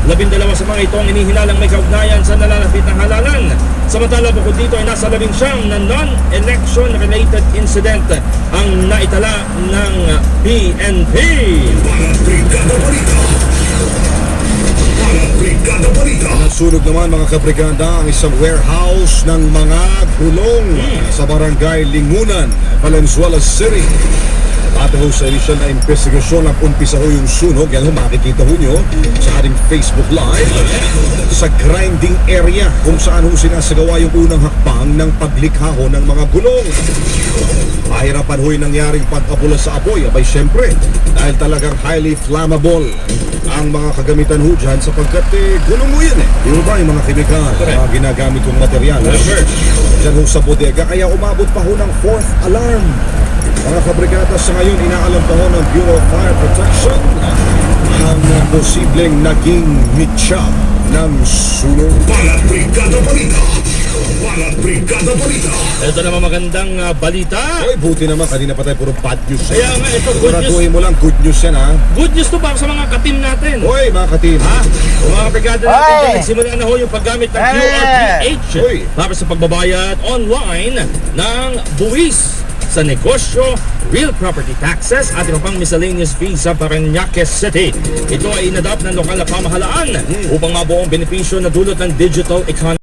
12 sa mga ito ang inihinalang may kaugnayan sa nalalapit na halalan. Samantala bukod dito ay nasa 19 na non-election related incident ang naitala ng PNP. Nasunog naman mga kabrigada ang isang warehouse ng mga gulong sa barangay Lingunan, Valenzuela City. At ho sa inisyal na investigasyon ang umpisa ho yung sunog. Yan ho, makikita ho nyo sa ating Facebook Live sa grinding area kung saan ho sinasagawa yung unang hakbang ng paglikha ho ng mga gulong. Mahirapan ho yung nangyaring pag-apula sa apoy. Abay syempre, dahil talagang highly flammable ang mga kagamitan ho dyan sapagkat gulong mo yan eh. Yung ba yung mga kemikal, mga ginagamit kong material. Dyan ho sa bodega, kaya umabot pa ho ng 4th alarm. Mga kabrigada, sa ngayon inaalam pa ho ng Bureau of Fire Protection ang posibleng naging mitya ng sunog. Balat Brigada Balita! Balat Brigada Balita! Ito naman magandang balita. Oy, buti naman, kanina pa tayo puro bad news. Kaya nga ito, good news. Siguraduhin mo lang, good news yan ha. Good news to para sa mga ka-team natin. Oy, mga ka-team. Ha? Mga brigada natin, nagsimula na ho yung paggamit ng QRPH Uy. para sa pagbabayad online ng buwis sa negosyo, real property taxes at iba pang miscellaneous fees sa Parañaque City. Ito ay inadapt ng lokal na pamahalaan upang mabuo ang benepisyo na dulot ng digital economy.